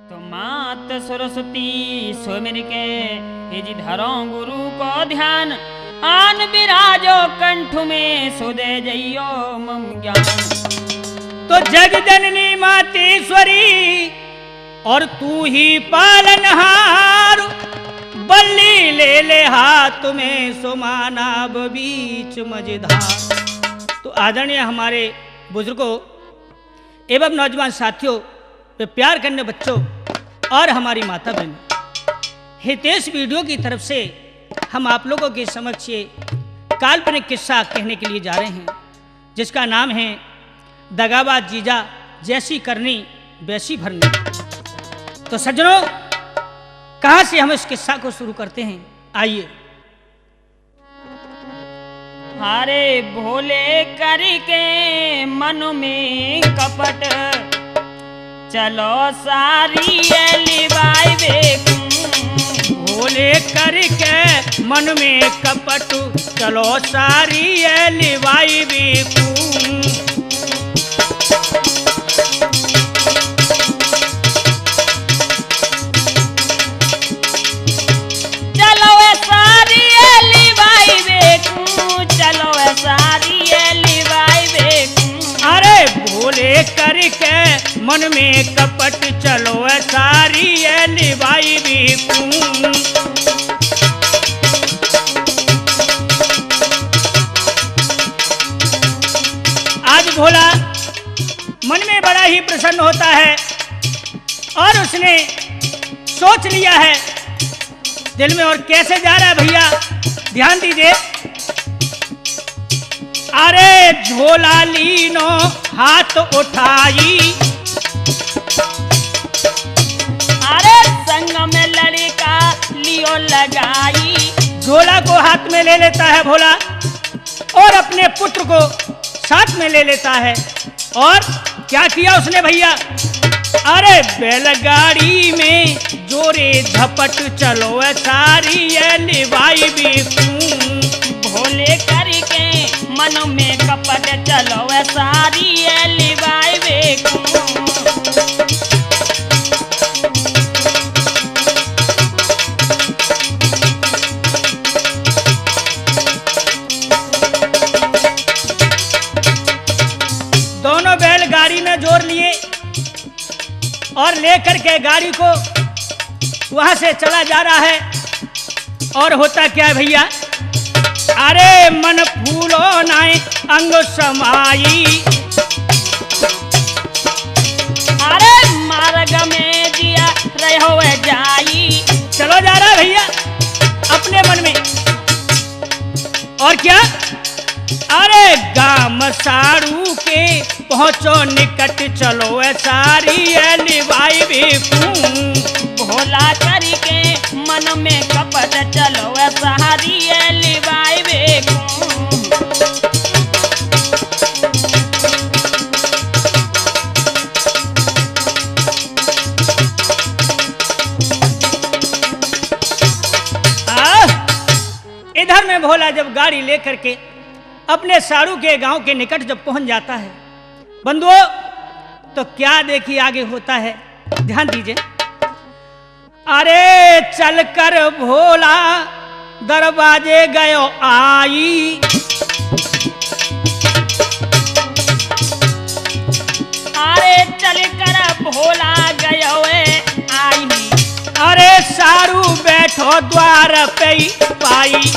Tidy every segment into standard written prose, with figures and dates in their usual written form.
तो मात सरस्वती सोमिर के हिज धरो गुरु को ध्यान आन विराजो कंठ में सुदे जइयो मम ज्ञान। तो जग जननी मातेश्वरी और तू ही पालनहार, बल्ली ले ले हाथ में सुमाना बीच मजेदार। तो आदरणीय हमारे बुजुर्गों एवं नौजवान साथियों, वे प्यार करने बच्चों और हमारी माता बहन, हितेश वीडियो की तरफ से हम आप लोगों के समक्ष ये काल्पनिक किस्सा कहने के लिए जा रहे हैं, जिसका नाम है दगाबाज जीजा जैसी करनी वैसी भरनी। तो सज्जनों, कहां से हम इस किस्सा को शुरू करते हैं, आइए। हारे भोले करके मन में कपट चलो सारी लिवाई बेकूं। भोले करके मन में कपट चलो सारी लिवाई बेकूं। भोले करके मन में कपट चलो सारी लिवाई बेकूं। आज भोला मन में बड़ा ही प्रसन्न होता है और उसने सोच लिया है दिल में, और कैसे जा रहा है भैया ध्यान दीजिए। अरे झोला लीनो हाथ उठाई, अरे संग में लड़का लियो लगाई। झोला को हाथ में ले लेता है भोला और अपने पुत्र को साथ में ले लेता है। और क्या किया उसने भैया, अरे बैलगाड़ी में जोरे झपट चलो सारी लिवाई बेकूं। भोले करके मन में कपट चलो सारी लिवाई बेकूं। दोनों बैल गाड़ी में जोड़ लिए और लेकर के गाड़ी को वहां से चला जा रहा है। और होता क्या है भैया, अरे मन फूलो नाय अंग समाई, अरे मार्ग में दिया रहो जाई। चलो जा रहा है भैया अपने मन में। और क्या, अरे गाम साड़ू के पहुंचो निकट चलो सारी लिवाई बेकूं। भोला करके मन में कपट चलो सारी लिवाई बेकूं। इधर में भोला जब गाड़ी लेकर के अपने साड़ू के गांव के निकट जब पहुंच जाता है बंधुओं, तो क्या देखिए आगे होता है, ध्यान दीजिए। अरे चलकर भोला दरवाजे गयो आई, अरे चलकर भोला गयो आई। अरे सारू बैठो द्वार पे पाई,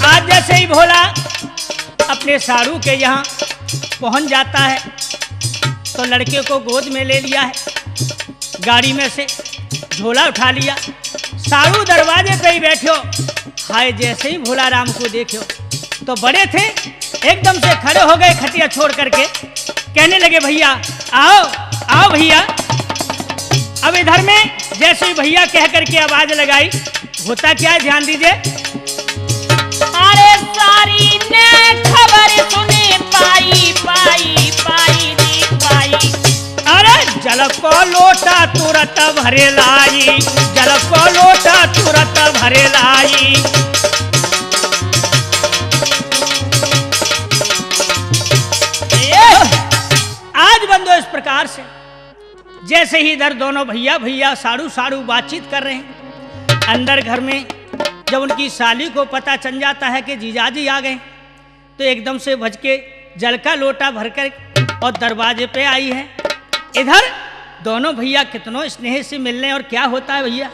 आज जैसे ही भोला अपने सारू के यहाँ पहुंच जाता है तो लड़के को गोद में ले लिया है, गाड़ी में से झोला उठा लिया, सारू दरवाजे पे ही बैठो। हाय जैसे ही भोला राम को देखो तो बड़े थे एकदम से खड़े हो गए खटिया छोड़ करके, कहने लगे भैया आओ आओ भैया। अब इधर में जैसे ही भैया कह करके आवाज लगाई, होता क्या है ध्यान दीजिए। अरे सारी ने खबर सुनी पाई पाई पाई दी पाई। अरे जल को लोटा तुरंत भरे लाई, जल को लोटा तुरंत भरे लाई। तो इस प्रकार से जैसे ही इधर दोनों भैया भैया साड़ू साड़ू बातचीत कर रहे हैं, अंदर घर में जब उनकी साली को पता चल जाता है कि जीजाजी आ गए, तो एकदम से भज के जल का लोटा भरकर और दरवाजे पे आई है। इधर दोनों भैया कितनों स्नेह से मिलने, और क्या होता है भैया,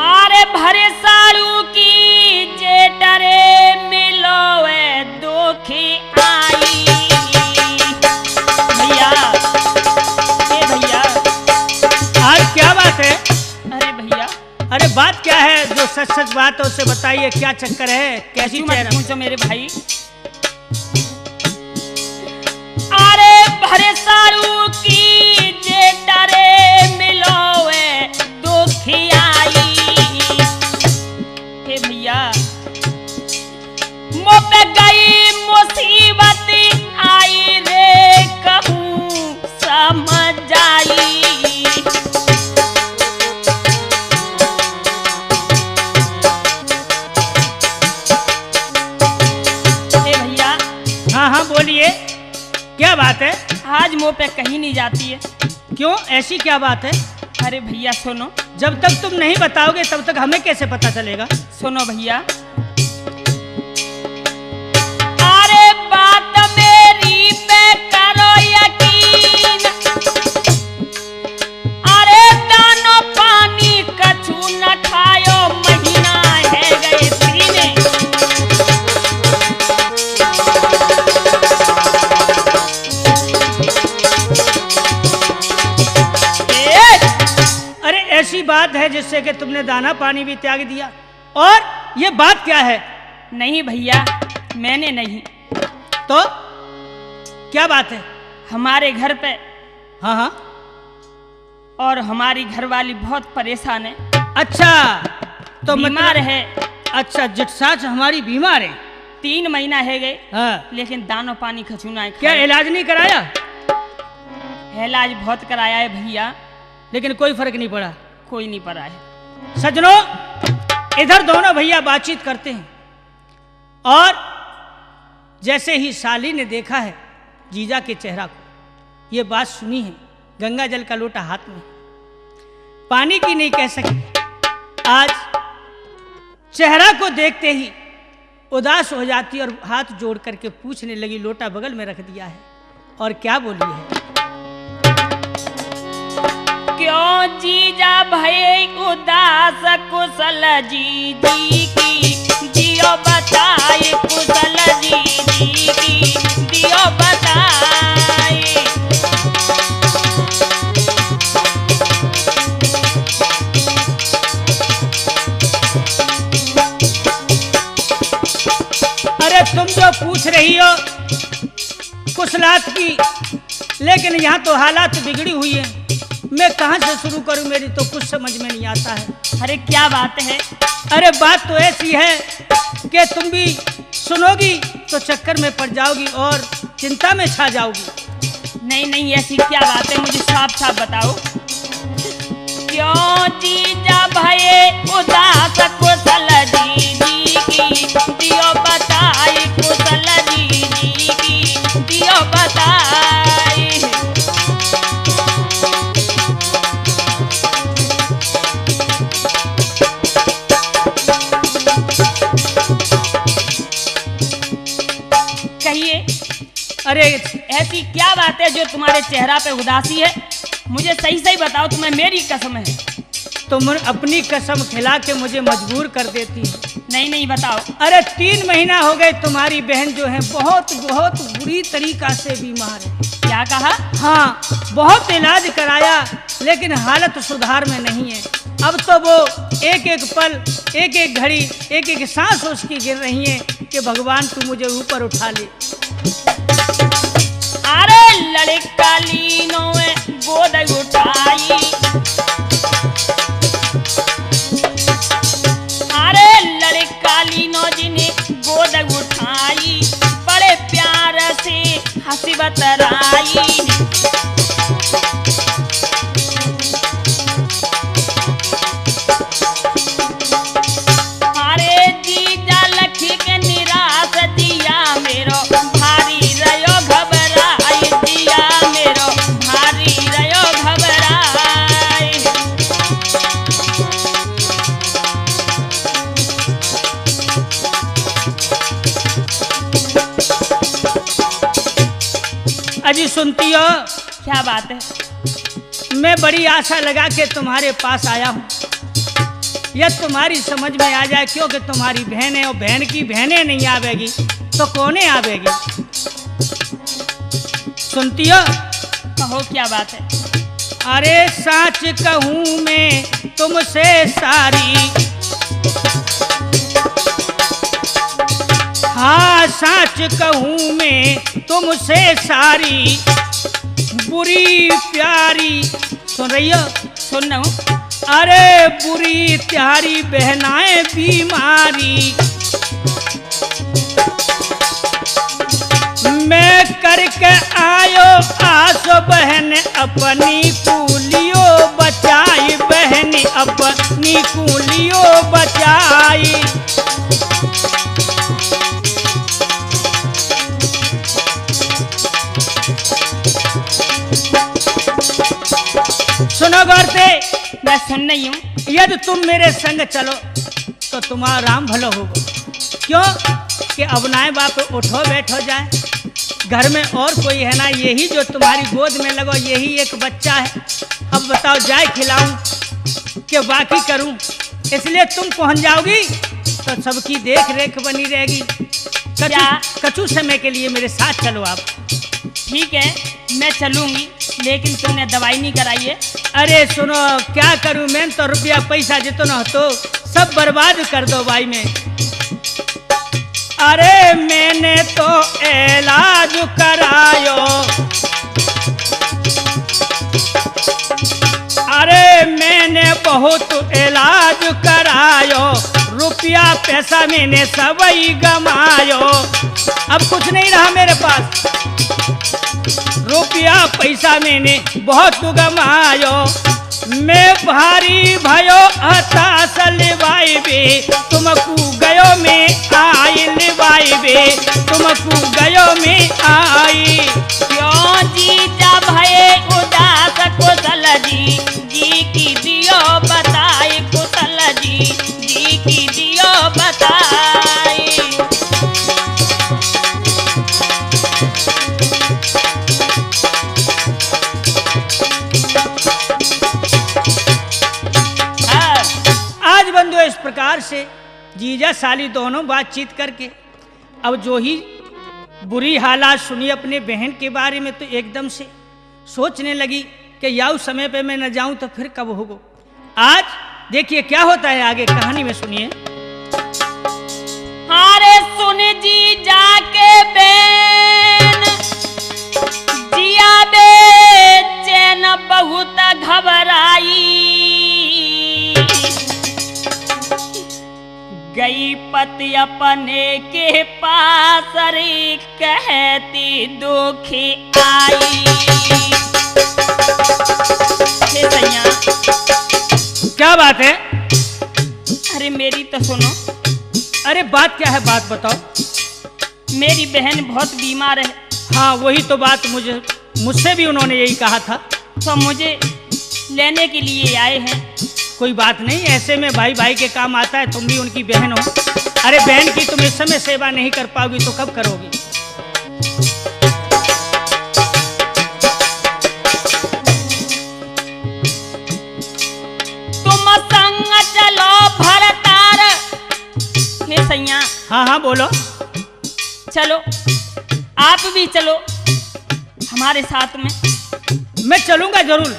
अरे भरे साड़ू की जेटरे मिलोवे दोखी आई। भैया, ए भैया, आज क्या बात है? अरे भैया, अरे बात क्या है? जो सच सच बात है उसे बताइए, क्या चक्कर है, कैसी चेहरा? पूछो मेरे भाई। अरे भरे साड़ू की जेटरे मिलोवे दोखी आई। हे भैया, मो पे गई मुसीबत आई रे, कहूँ समझ आई। हे भैया, हाँ हाँ बोलिए, क्या बात है? आज मुँह पे कहीं नहीं जाती है। क्यों, ऐसी क्या बात है? अरे भैया सुनो, जब तक तुम नहीं बताओगे तब तक हमें कैसे पता चलेगा? सुनो भैया। अरे बात मेरी पे करो यकीन, अरे दानो पानी कछु न खायो, महीना है गए पीने। अरे ऐसी बात है जिससे कि तुमने दाना पानी भी त्याग दिया, और ये बात क्या है? नहीं भैया, मैंने नहीं। तो क्या बात है? हमारे घर पे हाँ हाँ, और हमारी घरवाली बहुत परेशान है, अच्छा तो बीमार है। अच्छा, जिटसाच हमारी बीमार है। 3 महीना है गए, हाँ, लेकिन दानो पानी खचूना है। क्या इलाज नहीं कराया? इलाज बहुत कराया है भैया, लेकिन कोई फर्क नहीं पड़ा। कोई नहीं पड़ा है। सजनों, इधर दोनों भैया बातचीत करते हैं, और जैसे ही साली ने देखा है जीजा के चेहरा को, ये बात सुनी है, गंगा जल का लोटा हाथ में, पानी की नहीं कह सकी, आज चेहरा को देखते ही उदास हो जाती और हाथ जोड़ करके पूछने लगी, लोटा बगल में रख दिया है, और क्या बोली है? क्यों जीजा भय उदास, कुशल जी की दियो बताए, कुशल जी की दियो बताए। अरे तुम जो पूछ रही हो कुशलात की, लेकिन यहाँ तो हालात बिगड़ी हुई है, मैं कहाँ से शुरू करूँ, मेरी तो कुछ समझ में नहीं आता है। अरे क्या बात है? अरे बात तो ऐसी है कि तुम भी सुनोगी तो चक्कर में पड़ जाओगी और चिंता में छा जाओगी। नहीं नहीं, ऐसी क्या बात है, मुझे साफ साफ बताओ। क्यों जीजा भय उदास, कुशल जी की दियो बताए, कुशल जी की दियो बताए। कहिए, अरे ऐसी क्या बात है जो तुम्हारे चेहरा पे उदासी है? मुझे सही सही बताओ, तुम्हें मेरी कसम है। तुम अपनी कसम खिला के मुझे मजबूर कर देती है। नहीं नहीं बताओ। अरे 3 महीना हो गए, तुम्हारी बहन जो है बहुत बहुत बुरी तरीका से बीमार है। क्या कहा? हाँ, बहुत इलाज कराया, लेकिन हालत सुधार में नहीं है। अब तो वो एक एक पल, एक एक घड़ी, एक एक सांस उसकी गिर रही है कि भगवान तू मुझे ऊपर उठा ले। अरे लड़का लीनो में गोद उठाई, अरे लड़का लीनो जिन्हें गोद उठाई, बड़े प्यार से हंसी बतराई। अरे अजी सुनती हो? क्या बात है? मैं बड़ी आशा लगा के तुम्हारे पास आया हूँ, यह तुम्हारी समझ में आ जाए, क्योंकि तुम्हारी बहन है और बहन की बहनें नहीं आवेगी तो कौने आवेगी। सुनती हो? कहो क्या बात है? अरे सच कहूँ मैं तुमसे सारी, हाँ सच कहूँ मैं तुमसे सारी, बुरी प्यारी, सुन रही हो? सुन रहा हूँ। अरे बुरी प्यारी बहनाएं बीमारी, मैं करके आयो आसो बहन अपनी कूलियो बचाई, बहन अपनी कूलियो बचाई। सुनो गौर से, मैं सुन रही हूँ। यदि तुम मेरे संग चलो तो तुम्हारा राम भलो होगा। क्यों कि अब नाए बाप उठो बैठो जाए, घर में और कोई है ना, यही जो तुम्हारी गोद में लगो यही एक बच्चा है। अब बताओ जाए खिलाऊं कि बाकी करूं, इसलिए तुम पहुंच जाओगी तो सबकी देख रेख बनी रहेगी। कछु समय के लिए मेरे साथ चलो आप। ठीक है मैं चलूंगी, लेकिन तुमने दवाई नहीं कराई है। अरे सुनो, क्या करूं मैं तो, रुपया पैसा जितना हो तो सब बर्बाद कर दो भाई में। अरे मैंने तो इलाज करायो, अरे मैंने बहुत इलाज करायो, रुपया पैसा मैंने सब ही गमायो। अब कुछ नहीं रहा मेरे पास, रुपया पैसा मैंने बहुत गमायो। मैं भारी भयो हताश लिवाई बे, तुमको गयो में आई लिवाई बे, तुमको गयो में आई। क्यों जी जा भये उदास कुशल जी, जी की दियो बताई कुशल जी, जी की दियो बताई। आज बंधु इस प्रकार से जीजा साली दोनों बातचीत करके अब जो ही बुरी हालात सुनी अपने बहन के बारे में, तो एकदम से सोचने लगी कि याऊ समय पे मैं न जाऊं तो फिर कब होगा। आज देखिए क्या होता है आगे कहानी में, सुनिए। हारे सुन जी जाके बेन, जिया बेचैन बहुत घबराई, गई पति अपने के पास रे कहती दुखी आई। हे सैया, क्या बात है? अरे मेरी तो सुनो। अरे बात क्या है, बात बताओ। मेरी बहन बहुत बीमार है। हाँ वही तो बात, मुझसे भी उन्होंने यही कहा था। तो मुझे लेने के लिए आए हैं। कोई बात नहीं, ऐसे में भाई भाई के काम आता है, तुम भी उनकी बहन हो। अरे बहन की तुम इस समय सेवा नहीं कर पाओगी तो कब करोगी? तुम संग चलो भरतार। हे सैया। हाँ हाँ बोलो। चलो आप भी चलो हमारे साथ में। मैं चलूंगा जरूर,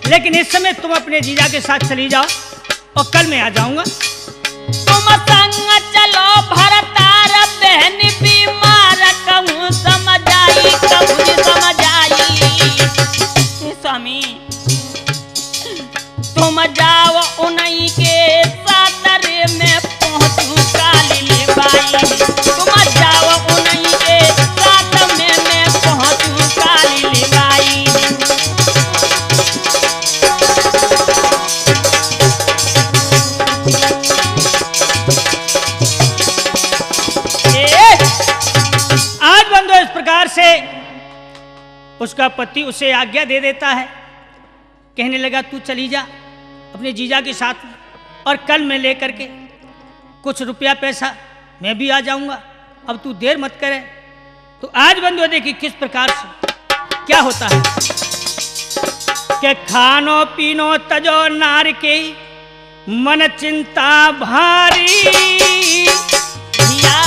लेकिन इस समय तुम अपने जीजा के साथ चली जाओ और कल मैं आ जाऊंगा। तुम संग चलो भरतार, बहन बीमार कहूँ समझ आई, कहूँ समझ आई। हे स्वामी तुम जाओ उन्हीं के साथ रे, मैं पहुँचूँ काली ले बाई। तुम जाओ उन्हीं के साथ में, मैं पहुँचूँ काली ले बाई। आज बंधु इस प्रकार से उसका पति उसे आज्ञा दे देता है, कहने लगा तू चली जा अपने जीजा के साथ में, और कल मैं लेकर के कुछ रुपया पैसा मैं भी आ जाऊंगा। अब तू देर मत करे। तो आज बंधु देखिए किस प्रकार से क्या होता है कि खानो पीनो तजो नार के मन चिंता भारी। भैया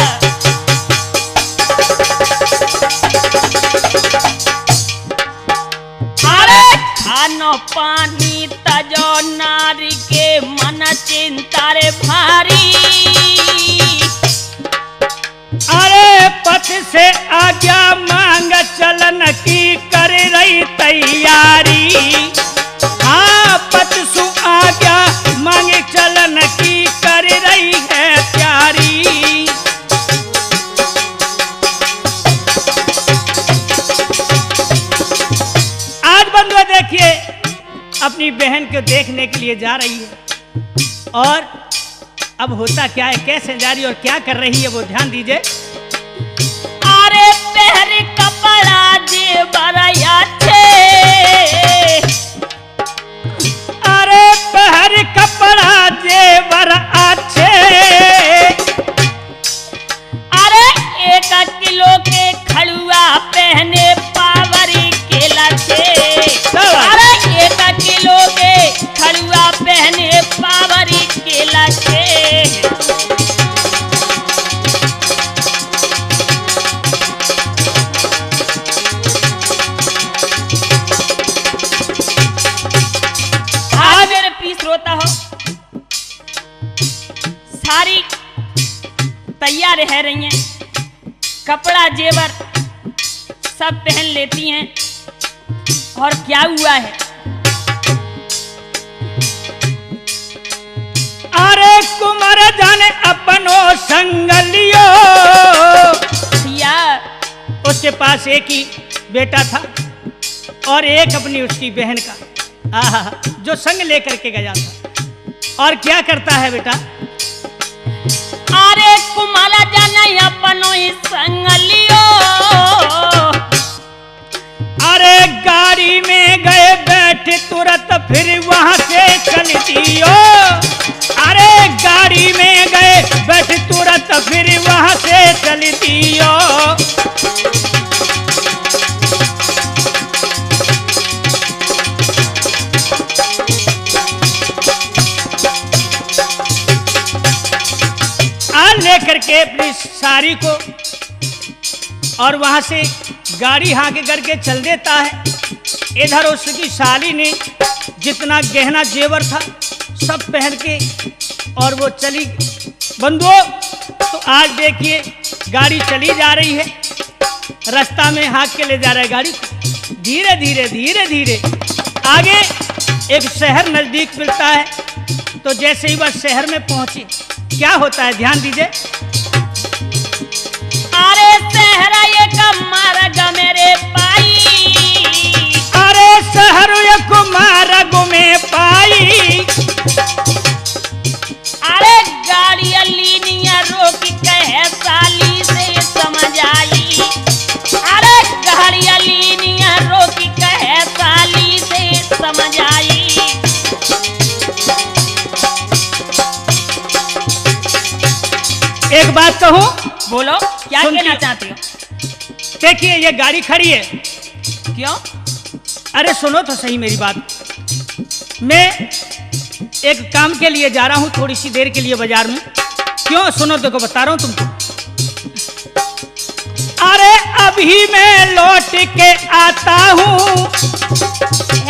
अरे खानो पानी तजो नारी के मन चिंता रे भारी। अरे पथ से आज्ञा मांग चलन की कर रही तैयारी। हाँ पथ सु आज्ञा मांग चलन की कर रही है तैयारी। आज बंधुआ देखिए अपनी बहन को देखने के लिए जा रही है और अब होता क्या है, कैसे जा रही है और क्या कर रही है वो ध्यान दीजिए। अरे पहरे कपड़ा जेवर अच्छे। अरे पहर कपड़ा जेवर अच्छे। अरे 1 किलो के खड़ुआ पहने पावरी के लच्छे। अरे 1 किलो के खड़ुआ पहने पावरी के लच्छे। रोता हो सारी तैयार रह रही हैं, कपड़ा जेवर सब पहन लेती हैं और क्या हुआ है। अरे कुमार जाने अपनो संग लियो। उसके पास एक ही बेटा था और एक अपनी उसकी बहन का जो संग लेकर के गया था। और क्या करता है बेटा, अरे कुमाला जाना अपनो ही संग लियो। अरे गाड़ी में गए बैठे तुरंत फिर वहां से चल दियो। अरे गाड़ी में गए बैठे तुरंत फिर वहां से चल दियो। लेकर के अपनी सारी को और वहां से गाड़ी हाके करके चल देता है। इधर उसकी साली ने जितना गहना जेवर था सब पहन के और वो चली। बंधुओं तो आज देखिए गाड़ी चली जा रही है, रास्ता में हाँक के ले जा रहा है गाड़ी को। धीरे धीरे धीरे धीरे आगे एक शहर नजदीक मिलता है। तो जैसे ही वह शहर में पहुंची क्या होता है ध्यान दीजिए। अरे शहर एक मार्ग मेरे पाई। अरे शहर एक मार्ग में पाई। अरे गाड़ी लीनिया रोक कहे साली से समझ आई। अरे गाड़ी लीनिया रोक कहे साली से समझ आई। एक बात कहूं, बोलो क्या कहना चाहते हो। देखिए ये गाड़ी खड़ी है। क्यों? अरे सुनो तो सही मेरी बात। मैं एक काम के लिए जा रहा हूं थोड़ी सी देर के लिए बाजार में। क्यों? सुनो देखो बता रहा हूं तुमको। अरे अभी मैं लौट के आता हूं।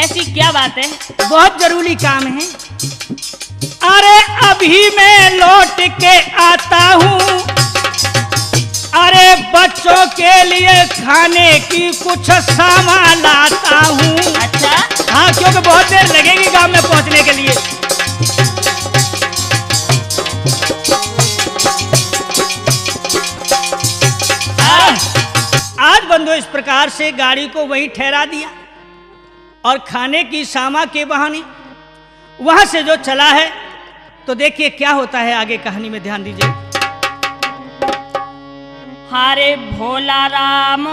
ऐसी क्या बात है? बहुत जरूरी काम है। अरे अभी मैं लौट के आता हूँ। अरे बच्चों के लिए खाने की कुछ सामान लाता हूँ। अच्छा हाँ क्योंकि बहुत देर लगेगी गांव में पहुंचने के लिए। आज बंधु इस प्रकार से गाड़ी को वहीं ठहरा दिया और खाने की सामा के बहाने वहां से जो चला है। तो देखिए क्या होता है आगे कहानी में, ध्यान दीजिए। हरे भोला राम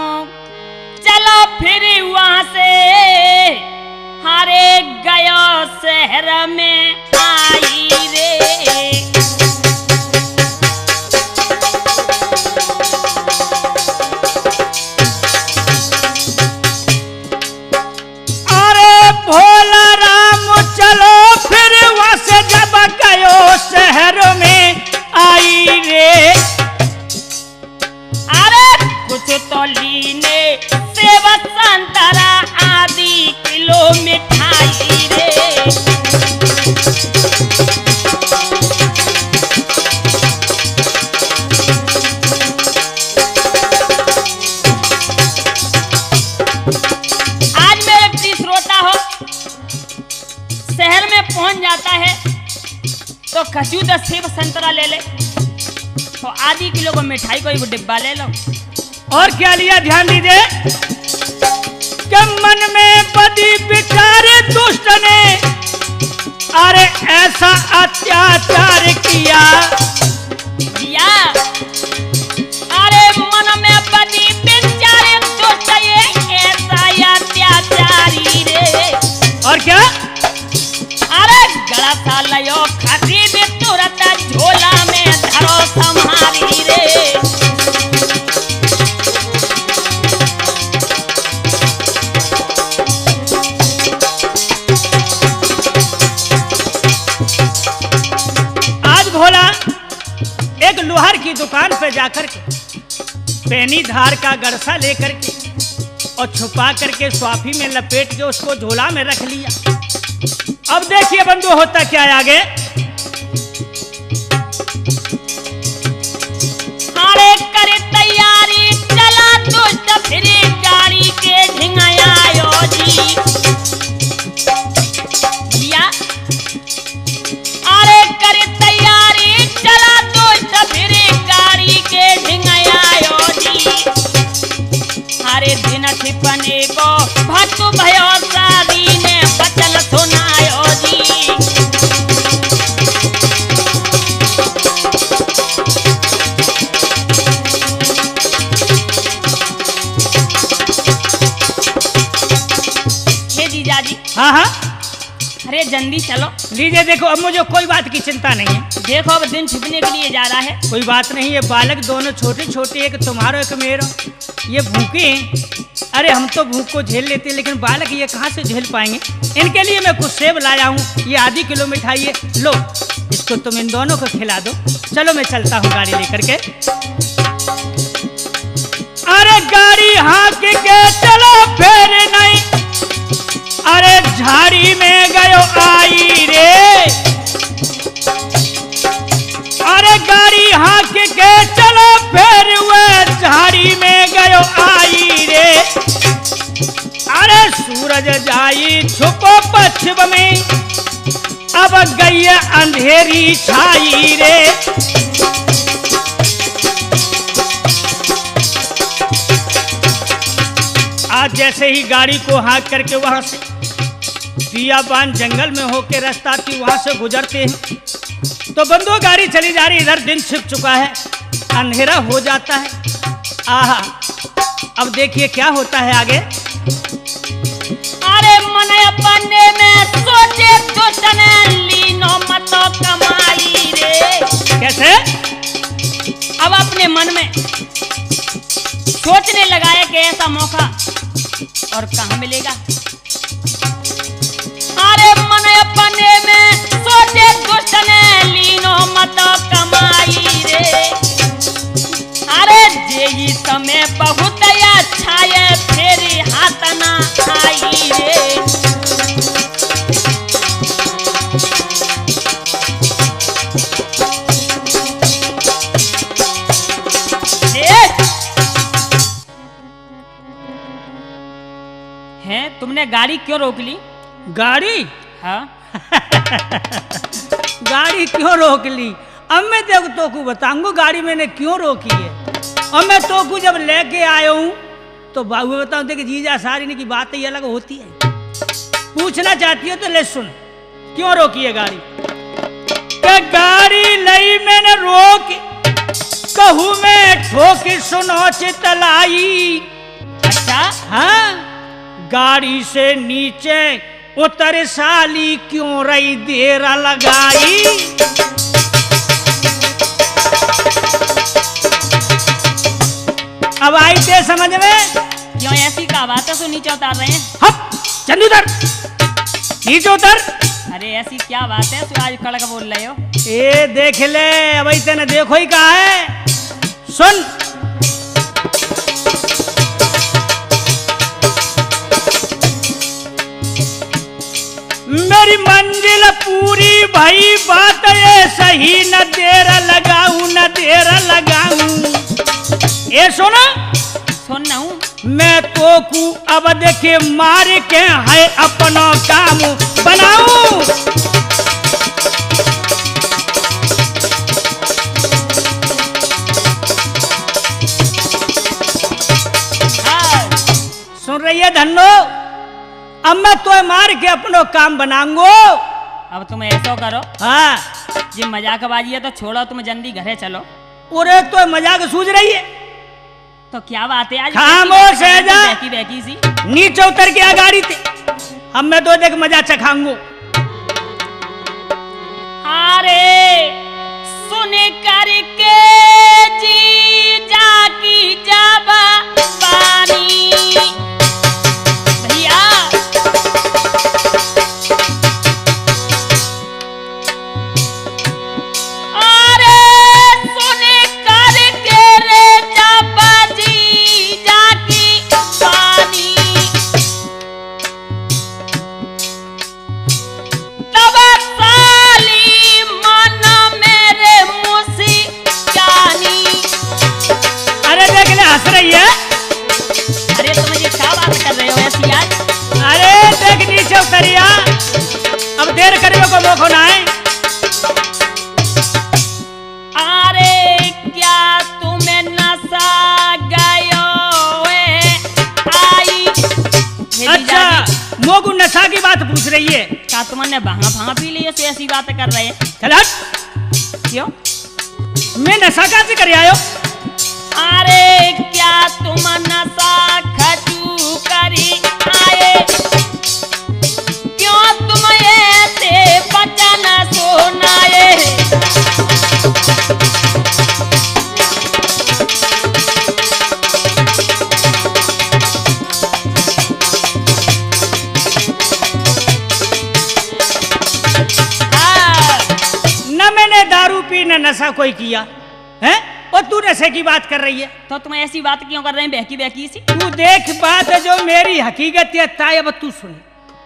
चलो फिर वहां से हरे गयो शहर में आई रे। कचू 10 सेब संतरा ले ले, तो आधी किलो को मिठाई कोई डिब्बा ले लो। और क्या लिया, ध्यान दीजिए कि मन में बदी विचारे दुष्ट ने, अरे ऐसा अत्याचार किया। अरे मन में बदी विचारे दुष्ट ये ऐसा अत्याचारी रे। और क्या, अरे गला सा लयो खसी भी तुरंत झोला में धरो संहारी रे। आज भोला एक लोहार की दुकान पे जाकर के पैनी धार का गड़सा लेकर के और छुपा करके स्वाफी में लपेट के उसको झोला में रख लिया। अब देखिए बंधु होता क्या है आगे। अरे करे तैयारी चला दुष्ट फिरे गाड़ी के ढिंगायो जी। अरे करे तैयारी चला दुष्ट फिरे गाड़ी के ढिंगायो जी। अरे दिन छिपने को भक्त भयो शादी ने बचल सुनायो जी। हे जीजा जी। हाँ हाँ, अरे जल्दी चलो। लीजिए देखो, अब मुझे कोई बात की चिंता नहीं है। देखो अब दिन छिपने के लिए जा रहा है। कोई बात नहीं, ये बालक दोनों छोटे छोटे, एक तुम्हारा एक मेरा, ये भूखे हैं। अरे हम तो भूख को झेल लेते हैं, लेकिन बालक ये कहाँ से झेल पाएंगे। इनके लिए मैं कुछ सेब लाया हूँ, ये आधी किलो मिठाई है, लो इसको तुम इन दोनों को खिला दो। चलो मैं चलता हूँ गाड़ी लेकर के। अरे गाड़ी हाँक के चलो फिर नहीं, अरे झाड़ी में गयो आई रे। अरे गाड़ी हाँक के चलो फिर वह झाड़ी में गयो आई रे। अरे सूरज जाई छुपो पश्चिम में, अब गई अंधेरी छाई रे। आज जैसे ही गाड़ी को हाँक करके वहां से बियाबान जंगल में होके रास्ता थी वहां से गुजरते हैं, तो बंदो गाड़ी चली जा रही, इधर दिन छिप चुका है, अंधेरा हो जाता है। आहा, अब देखिए क्या होता है आगे। अरे मन अपने में सोचे दुष्टने लीनो मतो कमाई रे। कैसे? अब अपने मन में सोचने लगा है कि ऐसा मौका और कहाँ मिलेगा। अरे मन अपने में सोचे दुष्टने लीनो मतो कमाई रे। अरे जे समय बहुत अच्छा है फेरी हाथ ना आई रे। हैं, तुमने गाड़ी क्यों रोक ली? गाड़ी? हाँ। गाड़ी क्यों रोक ली? अब मैं तो को बताऊंगा गाड़ी मैंने क्यों रोकी है। और मैं तो को जब लेके आया हूँ तो बाबू बताऊँ, देखिए जीजा सारी की बात ही अलग होती है। पूछना चाहती हो तो ले सुन, क्यों रोकी है गाड़ी। कि गाड़ी लई मैंने रोक, कहूँ मैं ठोक सुनो चितलाई। अच्छा? हाँ, गाड़ी से नीचे उतर साली क्यों रही देर लगाई। अब आई थे समझ में? क्यों ऐसी का बात है, तो नीचे उतार रहे हैं। हप, चंदू उतर, नीचे उतर। अरे ऐसी क्या बात है, तू आज कड़क बोल रहे हो। ए देख ले, अब ऐसे न देखो ही कहा है। सुन, मेरी मंजिल पूरी भई बात ये सही, न देर लगाऊं न देर लगाऊं। ये सुना, सुनना हूँ मैं तो को अब देखे मार के है अपना काम बनाऊं। धन्नो, अब मैं तो मार के अपनो काम बनाऊंगो। अब तुम ऐसा करो, हाँ जी मजाकबाजी है तो छोड़ो, तुम जल्दी घरे चलो। और तो मजाक सूझ रही है, तो क्या बात है आज खामोश है जा। बैकी बैकी सी। नीचे उतर के आ गाड़ी थे, अब मैं तो देख मजा चखाऊंगो। अरे सुन करके जी जाकी जाबा पानी भैया, अरे सुन करके रे जाबा जी जाकी पानी, तब साली माना मेरे मुसी जानी। अरे देख ले हंस रही है। अरे तुम ये क्या बात कर रहे हो ऐसी आज? अरे देख नीचे उतरिया, अब देर करियो को मौका ना है। अरे क्या तुम्हें नशा गयो है आई? अच्छा मोगू नशा की बात पूछ रही है। क्या तुमने भांगा भांगा पी लिया तो ऐसी बातें कर रहे हैं? चल हट, क्यों? मैं नशा कहाँ से कर आयो? अरे क्या तुम नशा खजू करी आए? क्यों तुम ऐसे बचन सुनाए? न मैंने दारू पी न नशा कोई किया है, और तू नशे की बात कर रही है। तो तुम ऐसी बात क्यों कर रहे हैं बहकी बहकी सी? तू देख बात है जो मेरी हकीकत है, ताय अब तू सुन।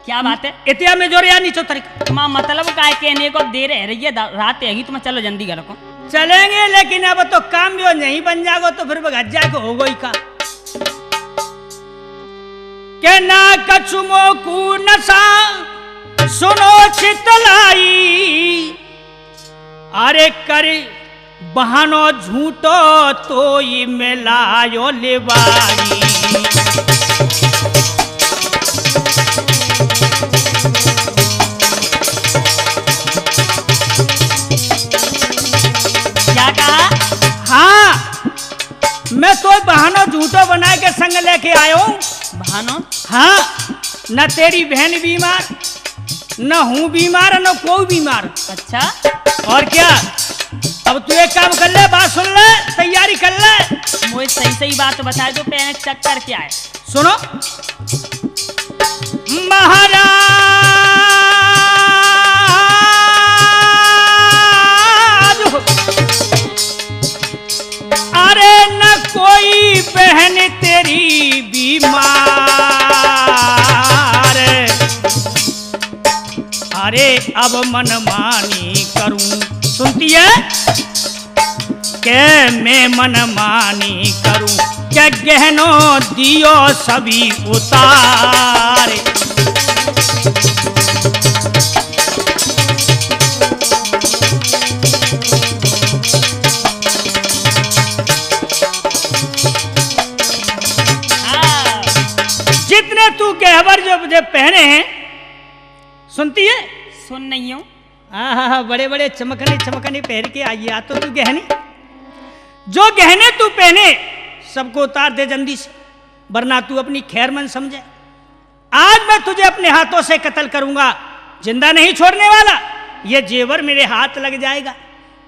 क्या बात है? इतिया में जोर या नीचो तरीका तुम मतलब का कहने को देर रह रही है, रात है तुम चलो जल्दी घर को। चलेंगे, लेकिन अब तो काम भी नहीं बन जाएगा तो फिर गज्जा को होगा ही का। के ना कछुमो को नशा सुनो चितलाई, अरे करे बहानो झूठो तो ये मिलायो लेवाई। क्या कहा? हाँ मैं तो बहानो झूठो बना के संग लेके आयो हूं। बहानो? हाँ, न तेरी बहन बीमार, न हूँ बीमार, न कोई बीमार। अच्छा, और क्या? अब तू एक काम कर ले, बात सुन ले, तैयारी कर ले। मुझे सही सही बात बता दो, पहले चक्कर क्या है? सुनो, महाराज अरे न कोई बहन तेरी बीमार, अरे अब मनमानी करूं, सुनती है के मैं मनमानी करूं, क्या गहनों दियो सभी उतारे। जितने तू गहवर जो पहने हैं, सुनती है? सुन नहीं हूं। हाँ, बड़े बड़े चमकने चमकने पहन के आई आ तो तू गहने, जो गहने तू पहने सबको उतार दे जल्दी से, वरना तू अपनी खैर मन समझे। आज मैं तुझे अपने हाथों से कत्ल करूंगा, जिंदा नहीं छोड़ने वाला। ये जेवर मेरे हाथ लग जाएगा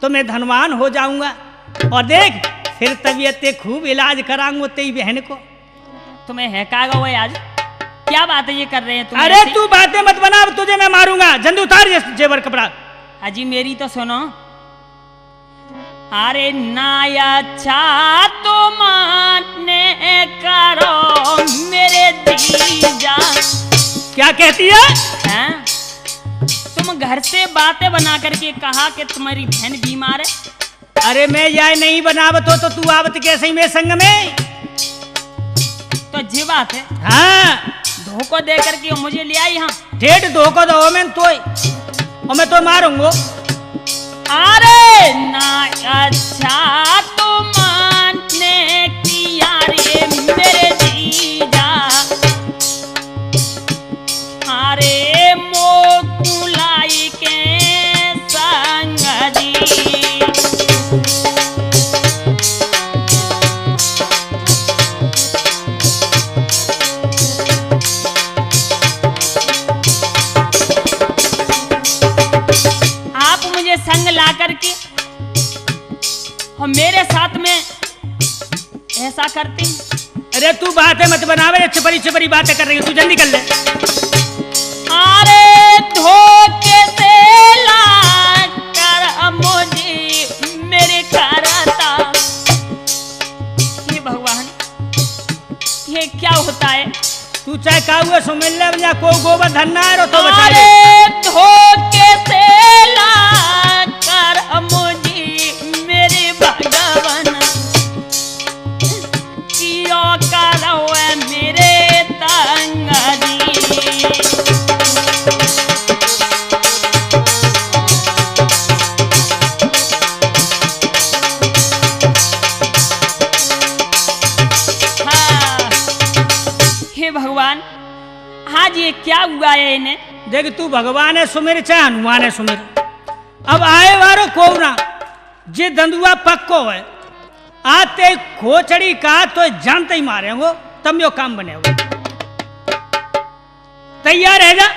तो मैं धनवान हो जाऊंगा, और देख फिर तबीयत खूब इलाज कराऊंगा तेरी बहन को। तुम्हें है का गो आज? क्या बातें ये कर रहे हैं तुम? अरे तू बातें मत बना, अब तुझे मैं मारूंगा। जल्दी उतार ये जेवर कपड़ा। अजी मेरी तो सुनो। अरे ना अच्छा तो माने करो मेरे जीजा। क्या कहती है? हैं? तुम घर से बातें बना करके कहा कि तुम्हारी बहन बीमार है। अरे मैं यह नहीं बनावत हो तो तू आवत कैसे ही मेरे संग में? तो जी बात है। हाँ, धोखो दे करके मुझे ले आई। हाँ, ठेठ धोखो दो मैं तो, और मैं तो मारूंगा। अरे ना अच्छा तो मानने की यार ये मेरे जीजा। कि हम मेरे साथ में ऐसा करते हैं? अरे तू बातें मत बनावे, छपरी बातें कर रही है, तू जल्दी कर ले। अरे धोखे से ला कर मुझे मेरे करता। हे भगवान, ये क्या होता है? तू चाहे का हुए सो मिल ले या को गोबर धन्ना है तो बचा ले। अरे धोखे से ला कर मुझे मेरे भगवान किया करो मेरे तंगरी। भगवान, आज ये क्या हुआ है इन्हें? देख तू भगवान है सुमिर चाहे हनुमान है सुमिर, अब आए वारो कोवरा जे दंदुआ पक्को है आते खोचड़ी का तो जानते ही मारे वो तब यो काम बने हो। तैयार है जा?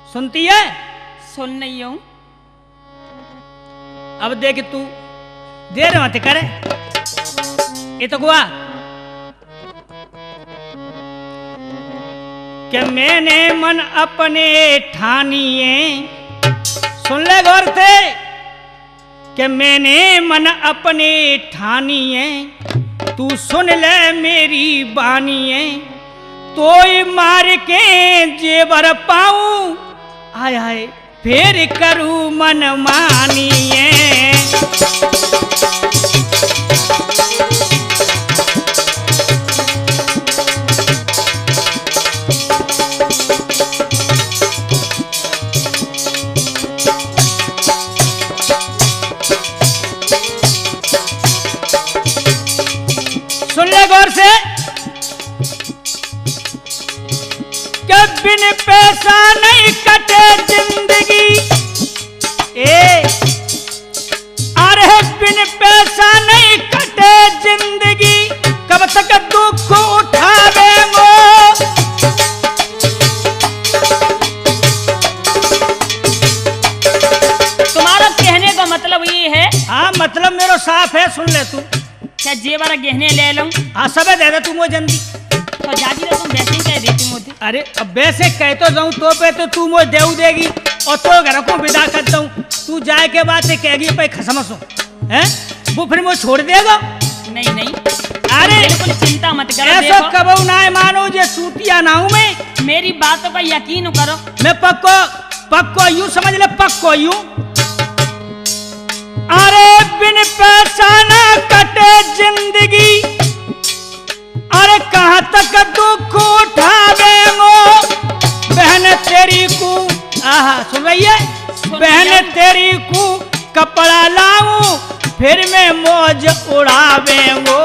सुनती है? सुन नहीं हूं। अब देख तू देर मत करे, ये तो गुआ कि मैंने मन अपने ठानिए, सुन ले गौर से, कि मैंने मन अपने ठानिए, तू सुन ले मेरी बानिए, तोय मार के जेवर पाऊं, आय हाय फिर करूं मन मानिए। सुन ले गौर से, कि बिन पैसा नहीं कटे जिंदगी, अरे बिन पैसा नहीं कटे जिंदगी, कब तक दुख उठावे वो। तुम्हारा कहने का मतलब ये है? हाँ मतलब मेरो साफ है, सुन ले तू। क्या जेवर गहने ले लूं? हाँ सब दे दे तू मुझे जल्दी। तो जाजी तुम वैसे ही कह देती मुझे। अरे अब वैसे कह तो जाऊं तो पे तो तू मुझे देऊ देगी और तो घर को विदा कर दूं, तू जाए के बाद से कहेगी पे खसमसो हैं, वो फिर मुझे छोड़ देगा? नहीं नहीं, अरे बिल्कुल चिंता मत करो। ऐसा कबू ना मानो जे सूतिया ना हूं मैं, मेरी बातों का यकीन करो। मैं पक्को यूं समझ ले, पक्को यूं। अरे बिन पैसा ना कटे जिंदगी, अरे कहां तक दुख उठावे वो, बहन तेरी को, आहा सुन रही है, बहन तेरी को कपड़ा लाऊं, फिर मैं मौज उड़ावे वो।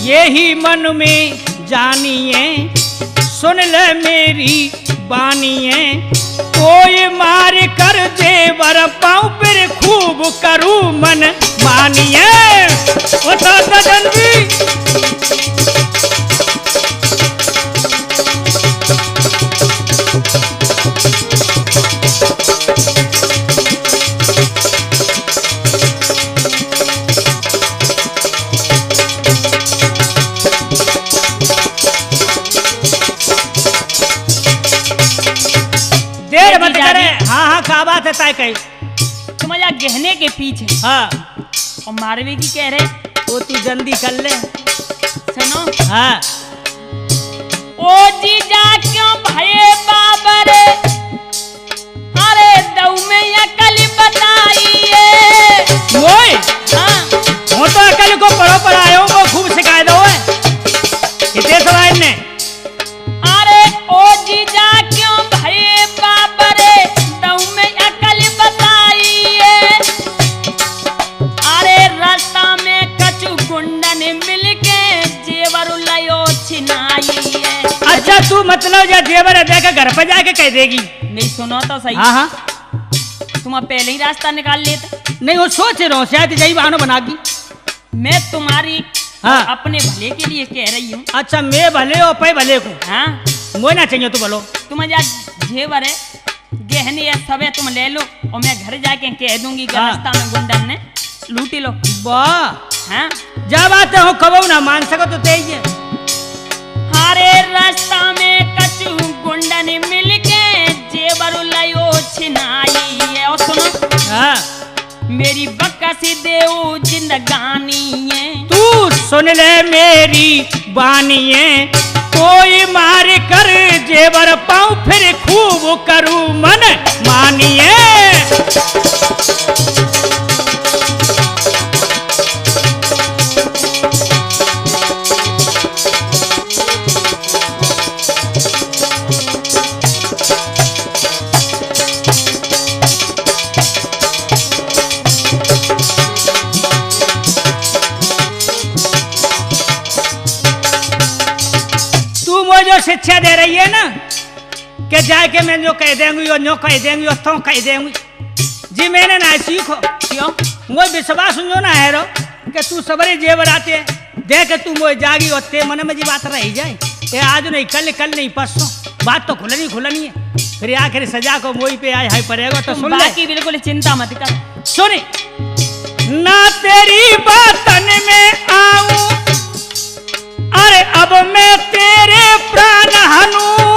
यही मन में जानिए, सुन ले मेरी बानिए, कोई मार कर जेवर पाऊं, फिर खूब करूं मन मानिए। ओ दादा जल्दी देर मत करे। हाँ का बात है तय कही तुम्हारा गहने के पीछे। हाँ और मारवे की कह रहे, वो तू जल्दी कर ले। सुनो। हाँ ओ जीजा क्यों भये बाबर, अरे दऊ में अकल बताइए। मोय हाँ वो तो अकल को पढ़ो पढ़ायो वो खूब सिखाए दो है इतने सवाल ने। अरे ओ जीजा क्यों भये बाबर, दऊ में अकल बताइए। अरे रास्ता में कछु गुंडन मिलके जेवर लयो छिनाइए। अच्छा तू मतलब या जेवर देकर घर पर जाके कह देगी? नहीं सुनो तो सही। हाँ हाँ तुम पहले ही रास्ता निकाल लेते। नहीं वो सोच रहा हूँ शायद यही बहाना बनागी। मैं तुम्हारी हाँ। अपने भले के लिए कह रही हूँ। अच्छा मैं भले और पे भले को हाँ, मोह ना चाहिए तू बोलो। तुम्हें जा जेवर है, गहने है, सब है, तुम ले लो और मैं घर जाके कह दूंगी कि हाँ। रास्ता में गुंडन ने लूटी लो। वाह हाँ, जा बात हो कबो ना मान सको तो तेज है। हारे रास्ता में कछु गुंडन मिलके जेवर लयो छिनाई है। और सुनो, हाँ मेरी बकसी देऊ जिंदगानी है। तू सुन ले मेरी बानिए, कोई मार कर जेवर पाऊं फिर खूब करूं मन मानिए। जो शिक्षा दे रही है ना कि जाके मैं जो कह देंगी और जो कह देंगी और तो कह देंगी जी, मैंने ना सीखो क्यों? वो विश्वास जो ना है रो कि तू सबरे जेवर आते देख तू मोए जागी और ते मन में जी बात रह जाए। ये आज नहीं कल नहीं परसों बात तो खुलनी है। फिर आखिर सजा को मोई पे आए हाय पड़ेगा तो सुन ले। बाकी बिल्कुल चिंता मत कर। सुनी ना तेरी बातन में आऊं, अरे अब मैं तेरे प्राण हनूं,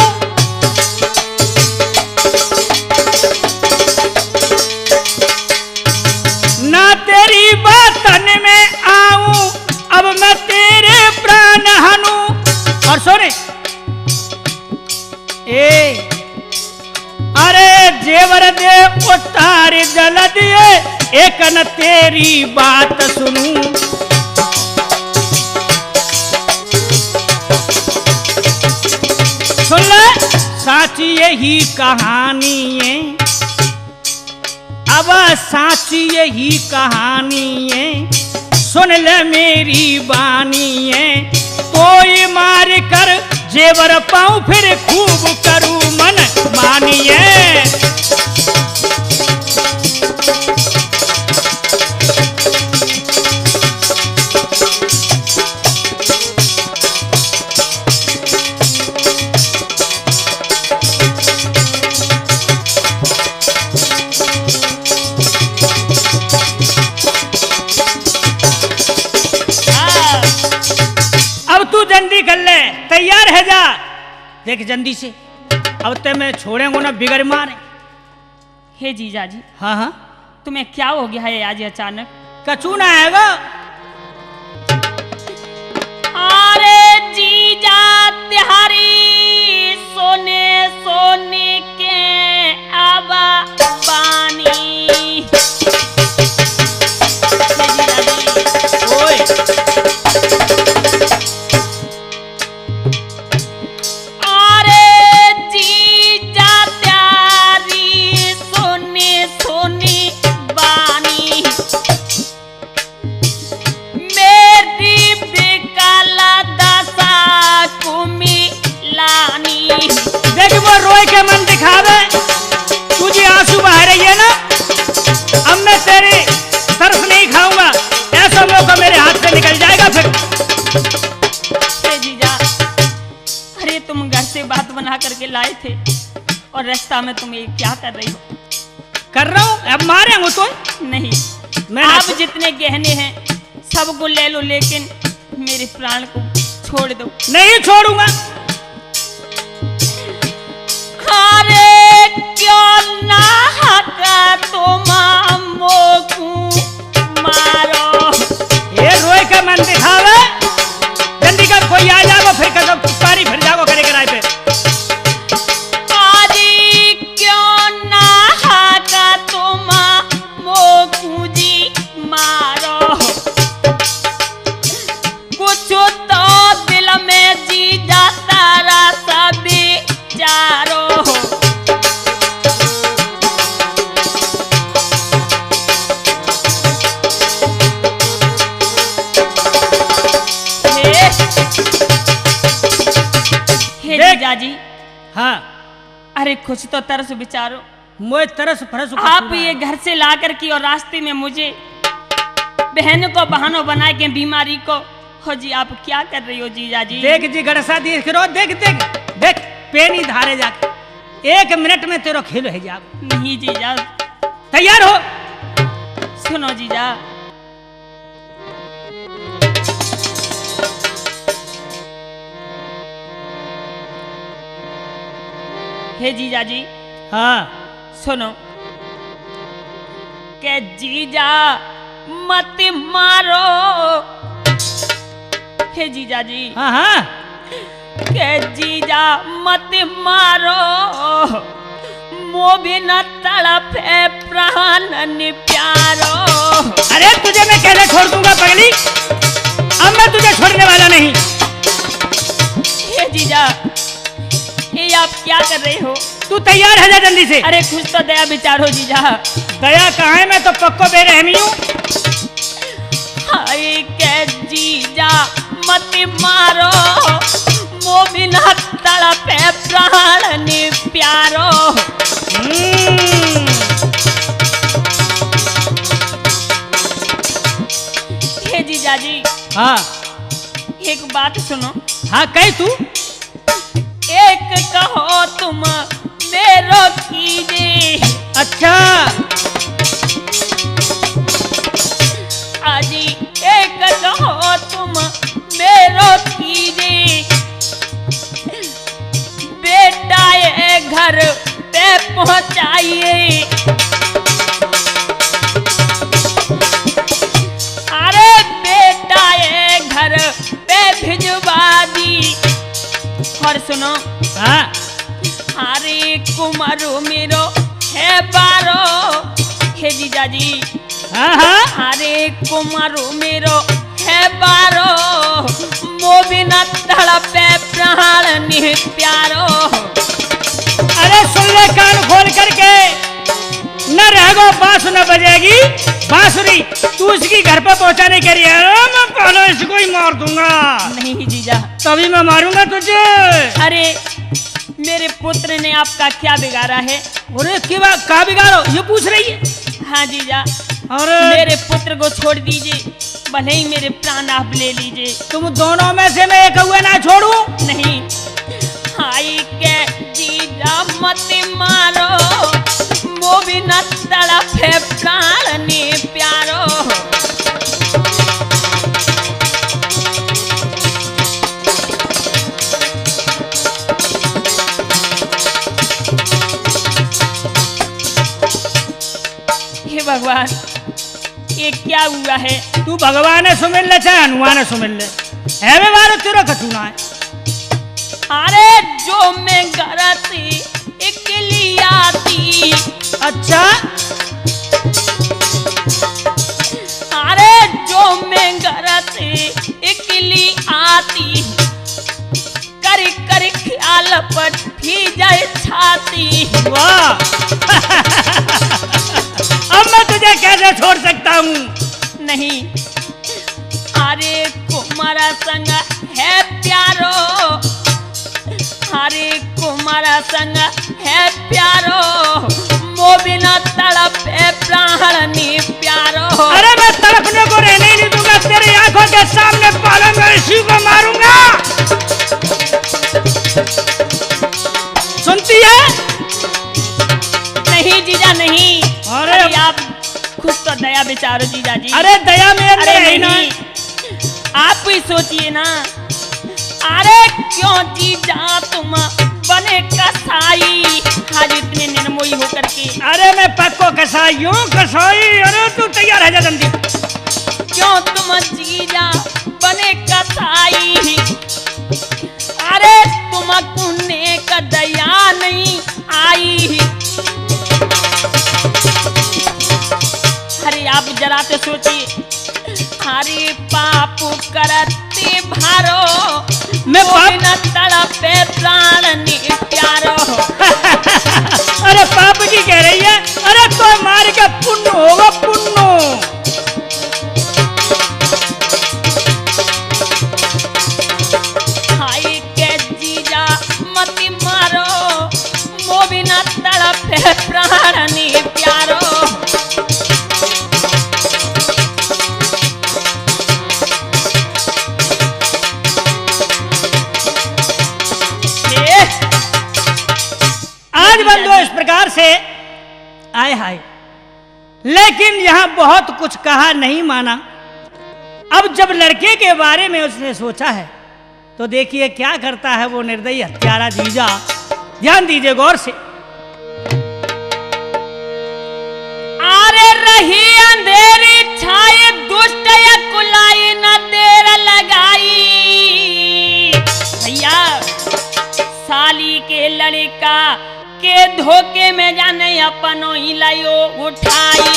ना तेरी बातन में आऊं, अब मैं तेरे प्राण हनूं। और सुने अरे जेवर दे उतार जल दिए, एक न तेरी बात सुनूं। सुन ले साची यही कहानी है, अब साची यही कहानी है, सुन ले मेरी बानी है। कोई मार कर जेवर पाऊं फिर खूब करूं मन मानिए। जल्दी कर ले, तैयार है जा, देख जल्दी से, अब ते मैं छोड़ेंगे ना बिगड़ मारे। हे जीजा जी, हाँ हाँ तुम्हें क्या हो गया है आज अचानक? कचू ना आएगा। अरे जीजा तिहारी सोने सोने के अब पानी। ओए मन दिखावे तुझे आंसू बहा रही है ना, अब मैं तेरी तरफ नहीं खाऊंगा, ऐसा मौका मेरे हाथ से निकल जाएगा फिर। जीजा, अरे तुम घर से बात बना करके लाए थे और रास्ता में तुम ये क्या कर रही हो? कर रहा हूँ, अब मारेंगे तो नहीं। आप जितने गहने हैं सबको ले लो, लेकिन मेरे प्राण को छोड़ दो। नहीं छोड़ूंगा। अरे क्यों ना हक तुम मोकू मारो। ये रोए का मन दिखावे, जल्दी कर कोई आ जाओ फिर कदम पारी फिर जाओ करे किराए पे। अरे क्यों ना हक तुम मोकू जी मारो। कुछ तो दिल में जी जाता रा सभी चारो। जी हाँ, अरे कुछ तो तरस विचारो। मुझे तरस फरस आप ये घर से लाकर की और रास्ते में मुझे बहन को बहानों बना के बीमारी को हो जी आप क्या कर रही हो जीजा जी? देख जी गड़सा देख रो, देख देख देख पेनी धारे जाके 1 मिनट में तेरो खेल है जा। नहीं जीजा। तैयार हो? सुनो जीजा, हे जीजा जी हाँ सुनो के जीजा मत मारो, हे जीजा जी हाँ हाँ के जीजा मत मारो, मो भी न तड़पे प्राण प्यारो। अरे तुझे मैं कैसे छोड़ दूंगा पगली, अब मैं तुझे छोड़ने वाला नहीं। हे जीजा ये आप क्या कर रहे हो? तू तैयार है जा जल्दी से। अरे कुछ तो दया विचारो जीजा। दया कहाँ है, मैं तो पक्को बेरहमी हूँ। हाय के जीजा मत मारो, वो बिना तड़पे प्राण प्यारो। हे जीजा जी हाँ एक बात सुनो। हाँ कह तू। एक कहो तुम मेरो कीजिए, अच्छा आजी एक कहो तुम मेरो कीजिए, बेटा ये घर पे पहुंचाइए। अरे बेटा ये घर पे भिजवा दी। और सुनो हाँ अरे कुमारो मेरो है बारो, हे जीजा जी हाँ हाँ अरे कुमारो मेरो है बारो, मो बिना तड़पे प्राण प्यारो। अरे सुन ले कान खोल करके, न रहेगो बांस न बजेगी बांसुरी। तू इसकी घर पे पहुंचाने के लिए मैं पहले इसको ही मार दूंगा। नहीं जीजा तभी मैं मारूंगा तुझे। अरे मेरे पुत्र ने आपका क्या बिगाड़ा है? अरे क्या बिगाड़ो ये पूछ रही है? हाँ जीजा अरे मेरे पुत्र को छोड़ दीजिए, भले ही मेरे प्राण आप ले लीजिए। तुम दोनों में से मैं एक हुए ना छोड़ू? नहीं हाय के जीजा मत मारो, वो भी न तड़पे प्राण प्यारो। हे भगवान ये क्या हुआ है? तू भगवान है सुमिल ले चाहे हनुमान है सुमिल ले, है वे बार तेरा कचूना है। अरे जो मैं गरती इकली आती। अच्छा अरे जो मैं गरती इकली आती, कर कर ख्याल पर भी जाए छाती। वाह अब मैं तुझे कैसे छोड़ सकता हूँ? नहीं अरे कुमारा संग है प्यारो, अरे कुमारा संग है प्यारो, वो बिना तड़पे प्राण प्यारो। अरे मैं तड़पने को रहने ही नहीं दूंगा, तेरी आंखों के सामने पालूंगा, इसी को मारूंगा। सुनती है? नहीं जीजा नहीं। अरे आप खुद तो दया विचारो जीजा जी। अरे दया मेरे अरे है ही ना। नहीं आप ही सोचिए ना। अरे क्यों जीजा तुम बने कसाई, आज इतने निर्मोही होकर के। अरे मैं पक्को कसाई हूँ कसाई। अरे तू तैयार है जा जल्दी। क्यों तुम जीजा बने कसाई, अरे तुम कुने का दया नहीं आई। अरे आप जरा तो सोचिए, अरे पाप करते भारो, मैं पाप न तड़पे प्राण प्यारो। अरे पाप की कह रही है? अरे तो मार के पुण्य होगा पुण्य। हाय के जीजा मत मारो, वो बिना तड़पे प्राण प्यारो। आज बंधु इस प्रकार से आए हाय, लेकिन यहां बहुत कुछ कहा नहीं माना। अब जब लड़के के बारे में उसने सोचा है तो देखिए क्या करता है वो निर्दयी हत्यारा जीजा। ध्यान दीजिए गौर से। अरे रही अंधेरी छाए दुष्ट या कुलाई न देर लगाई। भैया साली के लड़का के धोखे में जाने अपनो ही लायो उठाई।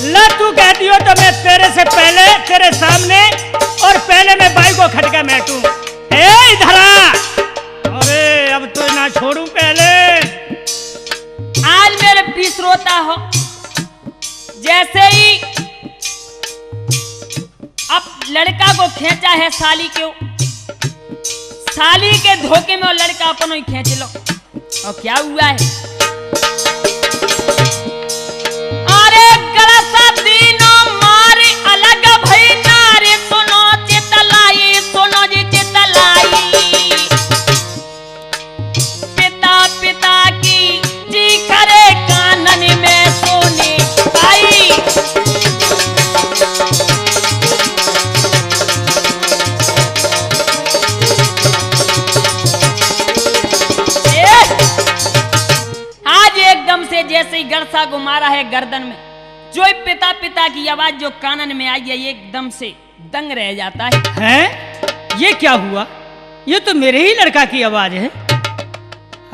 ला तू कहती हो तो मैं तेरे से पहले तेरे सामने और पहले मैं बाई को खटका मैटू। इधर आ। अरे अब तो ना छोड़ू पहले। आज मेरे पीस रोता हो जैसे ही अब लड़का को खींचा है साली के धोखे में और लड़का अपन ही खींच लो। और क्या हुआ है? अरे गलसा दिनों मारे अलग भई नारे सुनो चितलाई, सुनो जी चितलाई। पिता की जी करे कानन में सोने पाई। से जैसे ही गरसा को मारा है गर्दन में, जो पिता की आवाज जो कानन में आई है एकदम से दंग रह जाता है। हैं? ये क्या हुआ? ये तो मेरे ही लड़का की आवाज है।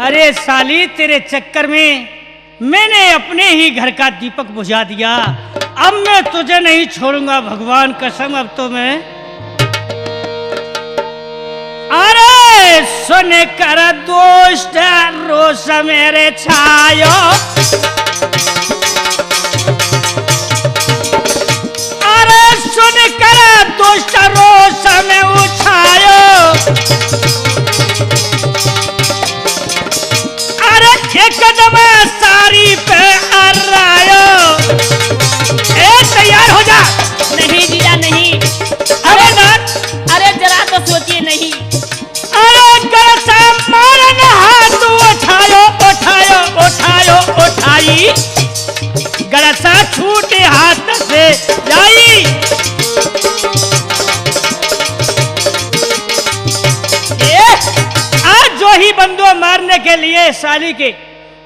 अरे साली तेरे चक्कर में मैंने अपने ही घर का दीपक बुझा दिया। अब मैं तुझे नहीं छोड़ूंगा भगवान कसम। अब तो मैं अरे सुन कर दुष्ट रोष मेरे छायो। अरे सुन कर दुष्ट रोष में उछायो। अरे एकदम सारी पे अर्रायो। तैयार हो जा। नहीं जीजा नहीं। अरे जरा तो सोचिए नहीं। अरे गरसा मारना हाथ उठायो उठायो उठायो उठाई। गरसा छूटे हाथ से जाई। आज जो ही बंदूक मारने के लिए साली के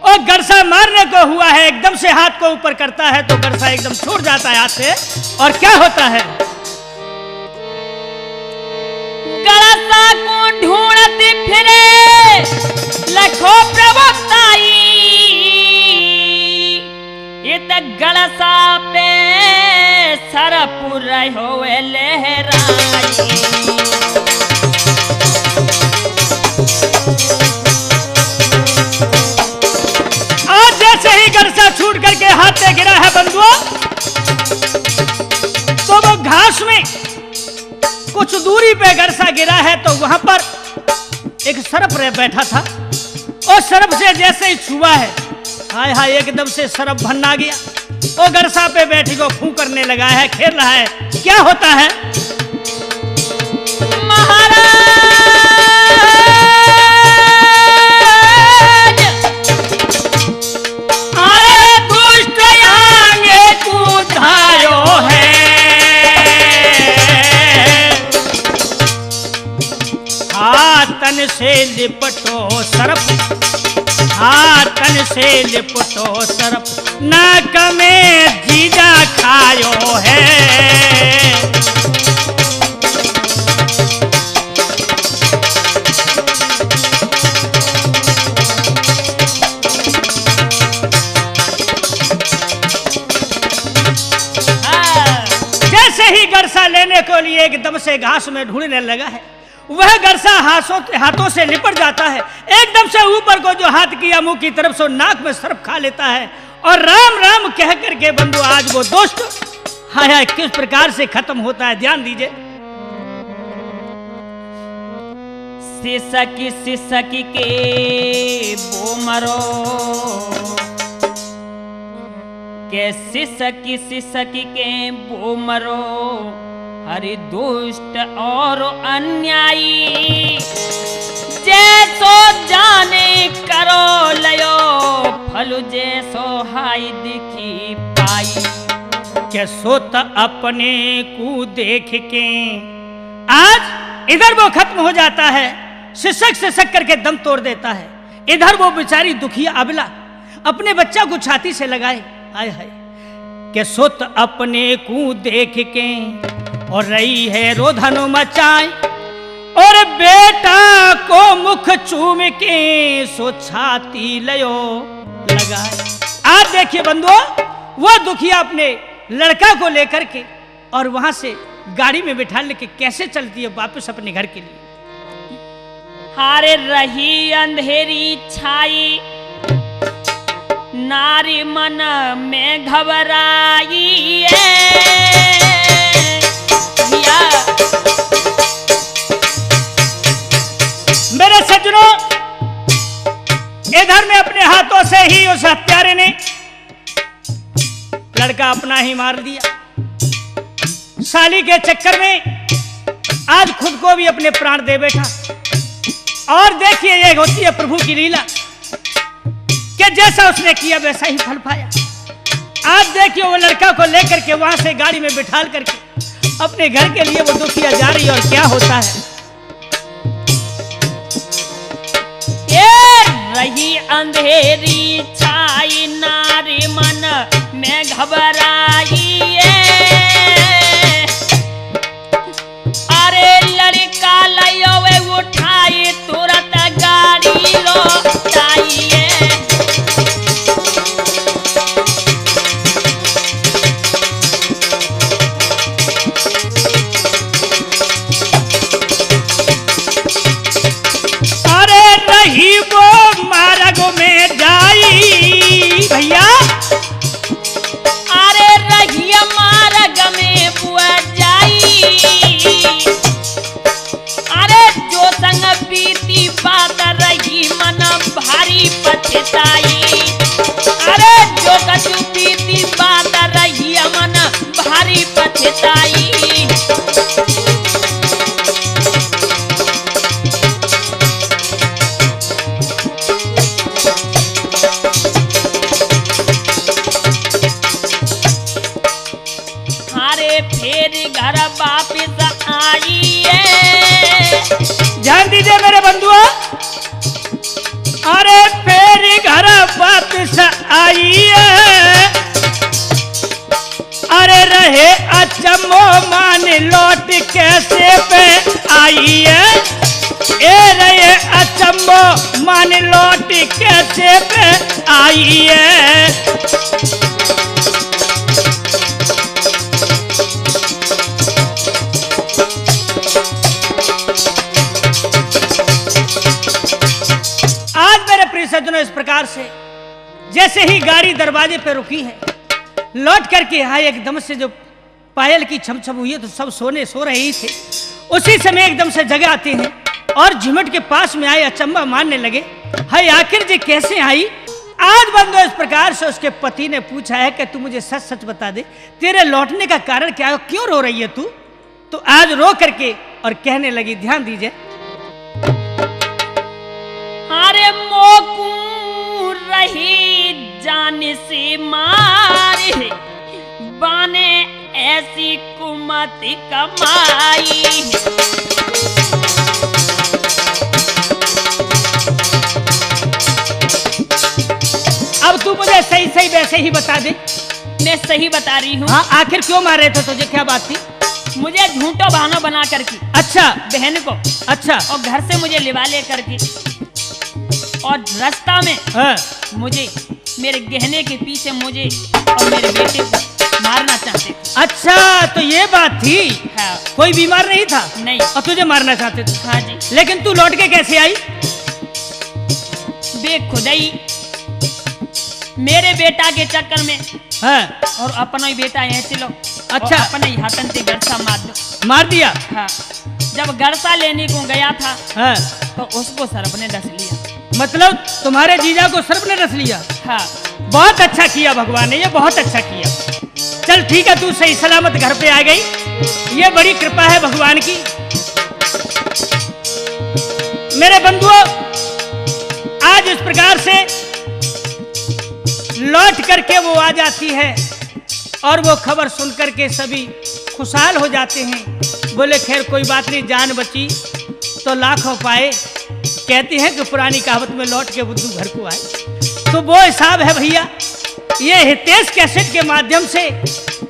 और गरसा मारने को हुआ है, एकदम से हाथ को ऊपर करता है तो गरसा एकदम छूट जाता है हाथ से। और क्या होता है? गरसा को ढूंढती फिरे लखों प्रवक्ताई। ये तक गरसा पे सरपुर होए लहराई। आज जैसे ही गरसा छूट करके हाथ से गिरा है बंधुओं, तो वो घास में कुछ दूरी पे गरसा गिरा है तो वहां पर एक सर्प रह बैठा था। और सर्प से जैसे ही छुआ है, हाय हाय एकदम से सर्प भन्ना गया। वो गरसा पे बैठी को फूं करने लगा है, खेल रहा है। क्या होता है? महाराज अरे दुष्ट आगे कुधायो है। हाथन से लिपटो सर्प, हाथन से लिपटो सर्प, नाक में जीजा खायो है। जैसे ही गरसा लेने को लिए एकदम से घास में ढूंढने लगा है, वह गरसा हाथों से लिपट जाता है। एकदम से ऊपर को जो हाथ किया मुंह की तरफ से नाक में सर्प खा लेता है। और राम राम कह करके बंधु आज वो दोस्त हाय हाय किस प्रकार से खत्म होता है। ध्यान दीजिए। सिसकी के वो मरो के सिसकी के वो मरो। अरे दुष्ट और अन्यायी जैसो जाने करो लयो फल जैसो हाय दिखी पाई। के सोत अपने को देख के आज इधर वो खत्म हो जाता है, सिसक करके दम तोड़ देता है। इधर वो बेचारी दुखिया अबला अपने बच्चा को छाती से लगाए, आय हाय। के सोत अपने को देख के और रही है रोधन मचाए, और बेटा को मुख चूम के सो छाती लयो लगाए। आज देखिए बंधुओं, वो दुखिया अपने लड़का को लेकर के और वहां से गाड़ी में बिठा लेके कैसे चलती है वापस अपने घर के लिए। हारे रही अंधेरी छाई नारी मन में घबराई मेरे सज्जनों, इधर में अपने हाथों से ही उस हत्यारे ने लड़का अपना ही मार दिया। साली के चक्कर में आज खुद को भी अपने प्राण दे बैठा। और देखिए ये होती है प्रभु की लीला कि जैसा उसने किया वैसा ही फल पाया। आज देखिए वो लड़का को लेकर के वहां से गाड़ी में बिठाल करके अपने घर के लिए वो दुखिया जा रही है। और क्या होता है, ये रही अंधेरी छाई नारी मन में घबराई। अरे लड़का लयो उठाई तुरंत गाड़ी लौटाई। अरे रही वो मार्ग में जाई भैया, अरे रही मार्ग में बुआ जाई। अरे जो संग बीती बात रही मन भारी पछताई। अरे जो कछु बीती बात रही मन भारी पछताई। फिर घर वापिस आई है। ध्यान दीजिए मेरे बंधुओं, अरे फिर घर वापिस आई है। अरे रहे अचम्मो मान लौट कैसे पे आई है। ए रहे अचम्मो मान लौट कैसे पे आई है। सज्जनों इस प्रकार से जैसे ही गाड़ी दरवाजे पे रुकी है, लौट करके यहाँ एकदम से जो पायल की छम छम हुई है तो सब सो रहे थे। उसी समय एकदम से जगह आते हैं और झुमट के पास में आए अचंबा मानने लगे, हाय आखिर जी कैसे आई। आज बंदो इस प्रकार से उसके पति ने पूछा है कि तू मुझे सच सच बता दे, तेरे लौटने का कारण क्या है, क्यों रो रही है तू। तो आज रो करके और कहने लगी, ध्यान दीजिए, अरे मोकू रही जान से मारे बाने ऐसी कुमति कमाई। अब तू मुझे सही सही वैसे ही बता दे। मैं सही बता रही हूँ। हाँ, आखिर क्यों मार रहे थे तुझे, क्या बात थी। मुझे झूठो बहाना बना करके, अच्छा बहन को, अच्छा, और घर से मुझे लिवा ले करके, और रास्ता में हाँ, मुझे मेरे गहने के पीछे मुझे और मेरे बेटे को मारना चाहते थे। अच्छा तो ये बात थी। हाँ। कोई बीमार नहीं था? नहीं। और तुझे मारना चाहते थे? हाँ जी। लेकिन तू लौट के कैसे आई? बेखुदाई मेरे बेटा के चक्कर में, हाँ, और अपना ही बेटा ऐसे लो, अच्छा, अपने ही हाथन से गरसा मार दिया। हाँ, जब गरसा लेने को गया था, हाँ, तो उसको सर्प ने डस लिया। मतलब तुम्हारे जीजा को सर्प ने डस लिया? हाँ। बहुत अच्छा किया भगवान ने, ये बहुत अच्छा किया। चल ठीक है, तू सही सलामत घर पे आ गई। ये बड़ी कृपा है भगवान की। मेरे बंधुओं, आज इस प्रकार से लौट करके वो आ जाती है और वो खबर सुन करके सभी खुशहाल हो जाते हैं। बोले खैर कोई बात नहीं, जान बची तो लाखों पाए। कहते हैं कि पुरानी कहावत में लौट के बुद्धू घर को आए। तो वो हिसाब है भैया। ये हितेश कैसेट के माध्यम से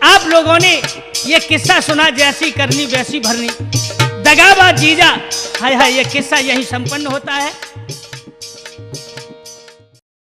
आप लोगों ने ये किस्सा सुना, जैसी करनी वैसी भरनी, दगाबाज जीजा, हाय हाय, ये किस्सा यही संपन्न होता है।